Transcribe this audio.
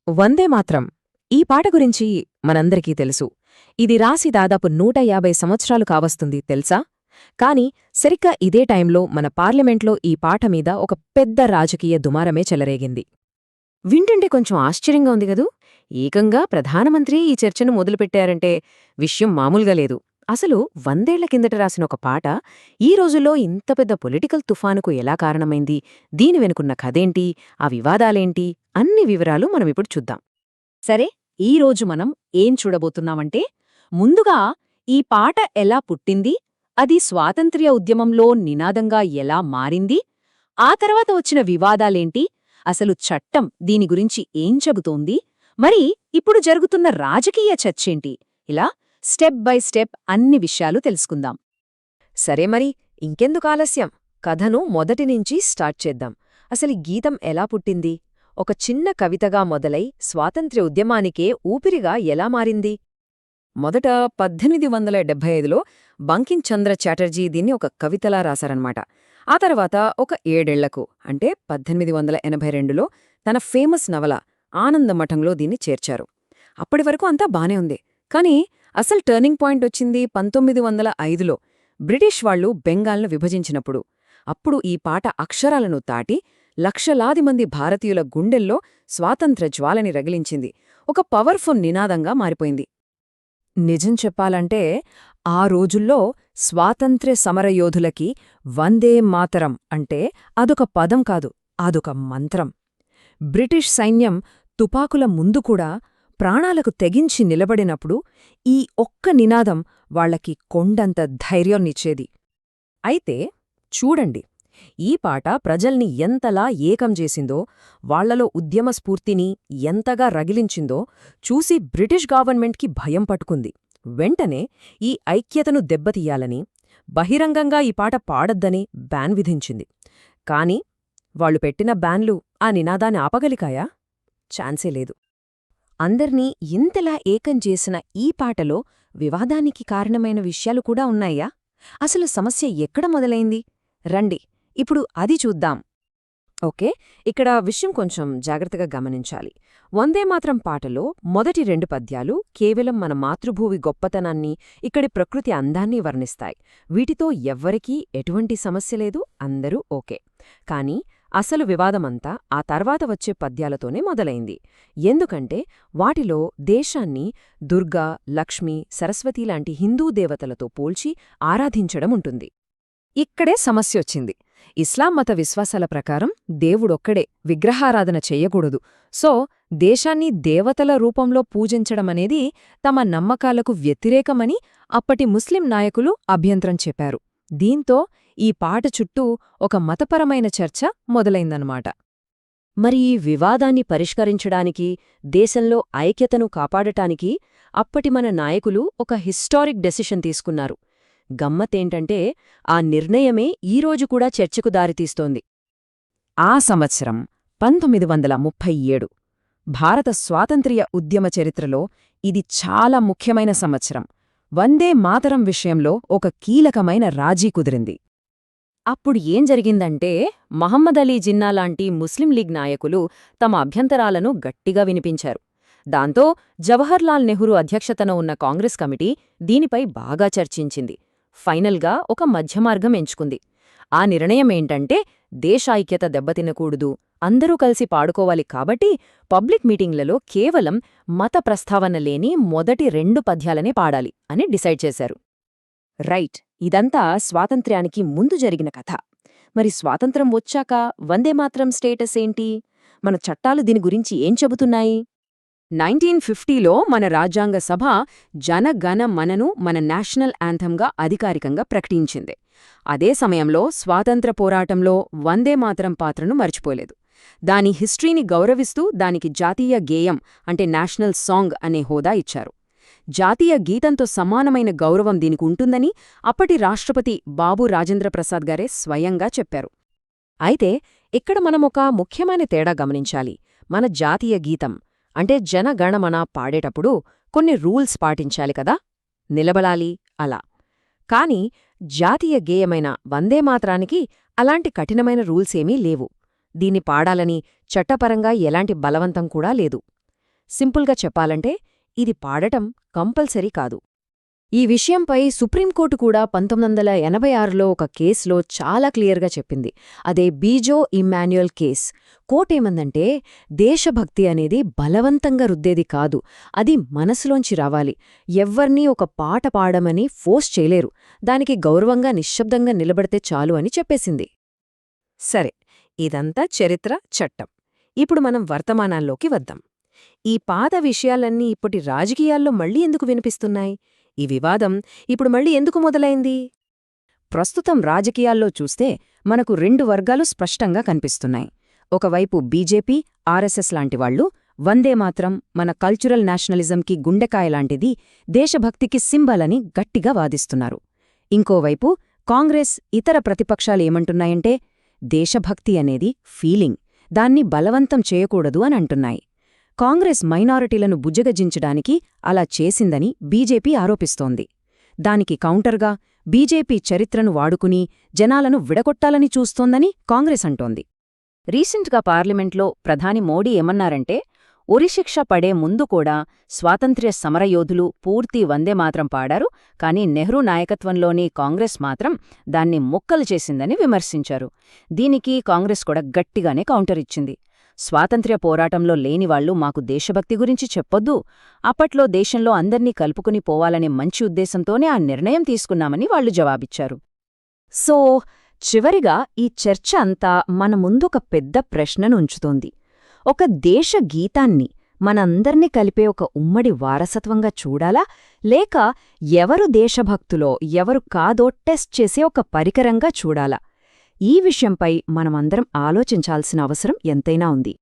వందే మాత్రం ఈ పాట గురించి మనందరికీ తెలుసు. ఇది రాసి దాదాపు 150 సంవత్సరాలు కావస్తుంది తెలుసా? కాని సరిగ్గా ఇదే టైంలో మన పార్లమెంట్లో ఈ పాట మీద ఒక పెద్ద రాజకీయ దుమారమే చెలరేగింది. వింటుంటే కొంచెం ఆశ్చర్యంగా ఉంది గదూ? ఏకంగా ప్రధానమంత్రి ఈ చర్చను మొదలుపెట్టారంటే విషయం మామూలుగా లేదు. అసలు 100 ఏళ్ల కిందట రాసిన ఒక పాట ఈ రోజుల్లో ఇంత పెద్ద పొలిటికల్ తుఫానుకు ఎలా కారణమైంది, దీని వెనుకున్న కథేంటి, ఆ వివాదాలేంటి అన్ని వివరాలు మనమిప్పుడు చూద్దాం. సరే, ఈరోజు మనం ఏం చూడబోతున్నామంటే, ముందుగా ఈ పాట ఎలా పుట్టింది, అది స్వాతంత్ర్య ఉద్యమంలో నినాదంగా ఎలా మారింది, ఆ తర్వాత వచ్చిన వివాదాలేంటి, అసలు చట్టం దీని గురించి ఏం చెబుతోంది, మరి ఇప్పుడు జరుగుతున్న రాజకీయ చర్చేంటి, ఇలా స్టెప్ బై స్టెప్ అన్ని విషయాలు తెలుసుకుందాం. సరే, మరి ఇంకెందుకు ఆలస్యం, కథను మొదటినుంచి స్టార్ట్ చేద్దాం. అసలు గీతం ఎలా పుట్టింది, ఒక చిన్న కవితగా మొదలై స్వాతంత్ర్య ఉద్యమానికే ఊపిరిగా ఎలా మారింది? మొదట 1875లో బంకించంద్ర చాటర్జీ దీన్ని ఒక కవితలా రాశారన్నమాట. ఆ తర్వాత ఒక 7 ఏళ్లకు అంటే 1882లో తన ఫేమస్ నవల ఆనందమఠంలో దీన్ని చేర్చారు. అప్పటివరకు అంతా బానే ఉంది. కానీ అసలు టర్నింగ్ పాయింట్ వచ్చింది 1905లో బ్రిటిష్ వాళ్లు బెంగాల్ను విభజించినప్పుడు. అప్పుడు ఈ పాట అక్షరాలను దాటి లక్షలాది మంది భారతీయుల గుండెల్లో స్వాతంత్ర్య జ్వాలని రగిలించింది. ఒక పవర్ఫుల్ నినాదంగా మారిపోయింది. నిజం చెప్పాలంటే ఆ రోజుల్లో స్వాతంత్ర్య సమరయోధులకి వందే మాతరం అంటే అదొక పదం కాదు, అదొక మంత్రం. బ్రిటిష్ సైన్యం తుపాకుల ముందు కూడా ప్రాణాలకు తెగించి నిలబడినప్పుడు ఈ ఒక్క నినాదం వాళ్లకి కొండంత ధైర్యాన్నిచ్చేది. అయితే చూడండి, ఈ పాట ప్రజల్ని ఎంతలా ఏకం చేసిందో, వాళ్లలో ఉద్యమ స్ఫూర్తిని ఎంతగా రగిలించిందో చూసి బ్రిటిష్ గవర్నమెంట్కి భయం పట్టుకుంది. వెంటనే ఈ ఐక్యతను దెబ్బతీయాలని, బహిరంగంగా ఈ పాట పాడొద్దని బ్యాన్ విధించింది. కాని వాళ్లు పెట్టిన బ్యాన్లు ఆ నినాదాన్ని ఆపగలిగాయా? ఛాన్సే లేదు. అందర్నీ ఇంతలా ఏకం చేసిన ఈ పాటలో వివాదానికి కారణమైన విషయాలు కూడా ఉన్నాయా? అసలు సమస్య ఎక్కడ మొదలైంది? రండి ఇప్పుడు అది చూద్దాం. ఓకే, ఇక్కడ విషయం కొంచెం జాగ్రత్తగా గమనించాలి. వందేమాత్రం పాటలో మొదటి 2 పద్యాలు కేవలం మన మాతృభూమి గొప్పతనాన్ని, ఇక్కడి ప్రకృతి అందాన్ని వర్ణిస్తాయి. వీటితో ఎవ్వరికీ ఎటువంటి సమస్య లేదు, అందరూ ఓకే. కానీ అసలు వివాదమంతా ఆ తర్వాత వచ్చే పద్యాలతోనే మొదలైంది. ఎందుకంటే వాటిలో దేశాన్ని దుర్గా, లక్ష్మి, సరస్వతీలాంటి హిందూ దేవతలతో పోల్చి ఆరాధించడం ఉంటుంది. ఇక్కడే సమస్యొచ్చింది. ఇస్లాం మత విశ్వాసాల ప్రకారం దేవుడొక్కడే, విగ్రహారాధన చెయ్యకూడదు. సో దేశాన్ని దేవతల రూపంలో పూజించడమనేది తమ నమ్మకాలకు వ్యతిరేకమని అప్పటి ముస్లిం నాయకులు అభ్యంతరం చెప్పారు. దీంతో ఈ పాట చుట్టూ ఒక మతపరమైన చర్చ మొదలైందన్నమాట. మరి ఈ వివాదాన్ని పరిష్కరించడానికి, దేశంలో ఐక్యతను కాపాడటానికి అప్పటి మన నాయకులు ఒక హిస్టారిక్ డెసిషన్ తీసుకున్నారు. గమ్మత్తేంటంటే ఆ నిర్ణయమే ఈరోజు కూడా చర్చకు దారితీస్తోంది. ఆ సంవత్సరం 1937. భారత స్వాతంత్ర్య ఉద్యమ చరిత్రలో ఇది చాలా ముఖ్యమైన సంవత్సరం. వందే మాతరం విషయంలో ఒక కీలకమైన రాజీ కుదిరింది. అప్పుడు ఏం జరిగిందంటే, మహమ్మద్ అలీ జిన్నా లాంటి ముస్లిం లీగ్ నాయకులు తమ అభ్యంతరాలను గట్టిగా వినిపించారు. దాంతో జవహర్లాల్ నెహ్రూ అధ్యక్షతన ఉన్న కాంగ్రెస్ కమిటీ దీనిపై బాగా చర్చించింది. ఫైనల్గా ఒక మధ్యమార్గం ఎంచుకుంది. ఆ నిర్ణయమేంటంటే, దేశైక్యత దెబ్బతినకూడదు, అందరూ కలిసి పాడుకోవాలి కాబట్టి పబ్లిక్ మీటింగ్లలో కేవలం మత ప్రస్తావన లేని మొదటి 2 పద్యాలనే పాడాలి అని డిసైడ్ చేశారు. రైట్, ఇదంతా స్వాతంత్ర్యానికి ముందు జరిగిన కథ. మరి స్వాతంత్రం వచ్చాక వందేమాత్రం స్టేటస్ ఏంటి? మన చట్టాలు దీని గురించి ఏం చెబుతున్నాయి? 1950లో మన రాజ్యాంగ సభ జనగణ మనను మన నేషనల్ యాంథమ్గా అధికారికంగా ప్రకటించింది. అదే సమయంలో స్వాతంత్ర పోరాటంలో వందేమాతరం పాత్రను మర్చిపోలేదు. దాని హిస్టరీని గౌరవిస్తూ దానికి జాతీయ గేయం అంటే నేషనల్ సాంగ్ అనే హోదా ఇచ్చారు. జాతీయ గీతంతో సమానమైన గౌరవం దీనికి ఉంటుందని అప్పటి రాష్ట్రపతి బాబు రాజేంద్ర ప్రసాద్ గారే స్వయంగా చెప్పారు. అయితే ఇక్కడ మనమొక ముఖ్యమైన తేడా గమనించాలి. మన జాతీయ గీతం అంటే జనగణమన పాడేటప్పుడు కొన్ని రూల్స్ పాటించాలి కదా, నిలబడాలి అలా. కాని జాతీయ గేయమైన వందేమాత్రానికి అలాంటి కఠినమైన రూల్సేమీ లేవు. దీన్ని పాడాలని చట్టపరంగా ఎలాంటి బలవంతం కూడా లేదు. సింపుల్గా చెప్పాలంటే ఇది పాడటం కంపల్సరీ కాదు. ఈ విషయంపై సుప్రీంకోర్టు కూడా 1986లో ఒక కేసులో చాలా క్లియర్గా చెప్పింది. అదే బీజో ఇమ్మాన్యుయల్ కేస్. కోర్టేమందంటే దేశభక్తి అనేది బలవంతంగా రుద్దేది కాదు, అది మనసులోంచి రావాలి. ఎవ్వర్నీ ఒక పాట పాడమని ఫోర్స్ చేయలేరు, దానికి గౌరవంగా నిశ్శబ్దంగా నిలబడితే చాలు అని చెప్పేసింది. సరే, ఇదంతా చరిత్ర, చట్టం. ఇప్పుడు మనం వర్తమానాల్లోకి వద్దాం. ఈ పాత విషయాలన్నీ ఇప్పటి రాజకీయాల్లో మళ్ళీ ఎందుకు వినిపిస్తున్నాయి? ఈ వివాదం ఇప్పుడు మళ్ళీ ఎందుకు మొదలైంది? ప్రస్తుతం రాజకీయాల్లో చూస్తే మనకు 2 వర్గాలు స్పష్టంగా కనిపిస్తున్నాయి. ఒకవైపు బీజేపీ, ఆర్ఎస్ఎస్ లాంటివాళ్లు వందేమాత్రం మన కల్చరల్ నేషనలిజంకి గుండెకాయలాంటిది, దేశభక్తికి సింబల్ అని గట్టిగా వాదిస్తున్నారు. ఇంకోవైపు కాంగ్రెస్, ఇతర ప్రతిపక్షాలేమంటున్నాయంటే దేశభక్తి అనేది ఫీలింగ్, దాన్ని బలవంతం చేయకూడదు అని అంటున్నాయి. కాంగ్రెస్ మైనారిటీలను బుజ్జగజించడానికి అలా చేసిందని బీజేపీ ఆరోపిస్తోంది. దానికి కౌంటర్గా బీజేపీ చరిత్రను వాడుకుని జనాలను విడగొట్టాలని చూస్తోందని కాంగ్రెస్ అంటోంది. రీసెంట్గా పార్లమెంట్లో ప్రధాని మోడీ ఏమన్నారంటే, ఉరిశిక్ష పడే ముందు కూడా స్వాతంత్ర్య సమరయోధులు పూర్తి వందేమాత్రం పాడారు, కానీ నెహ్రూ నాయకత్వంలోని కాంగ్రెస్ మాత్రం దాన్ని ముక్కలు చేసిందని విమర్శించారు. దీనికి కాంగ్రెస్ కూడా గట్టిగానే కౌంటర్ ఇచ్చింది. స్వాతంత్ర్య పోరాటంలో లేనివాళ్లు మాకు దేశభక్తి గురించి చెప్పొద్దు, అప్పట్లో దేశంలో అందర్నీ కలుపుకుని పోవాలనే మంచి ఉద్దేశంతోనే ఆ నిర్ణయం తీసుకున్నామని వాళ్లు జవాబిచ్చారు. సో చివరిగా ఈ చర్చ అంతా మన ముందొక పెద్ద ప్రశ్నను ఉంచుతోంది. ఒక దేశ గీతాన్ని మనందర్నీ కలిపే ఒక ఉమ్మడి వారసత్వంగా చూడాలా, లేక ఎవరు దేశభక్తులో ఎవరు కాదో టెస్ట్ చేసే ఒక పరికరంగా చూడాలా? ఈ విషయంపై మనమందరం ఆలోచించాల్సిన అవసరం ఎంతైనా ఉంది.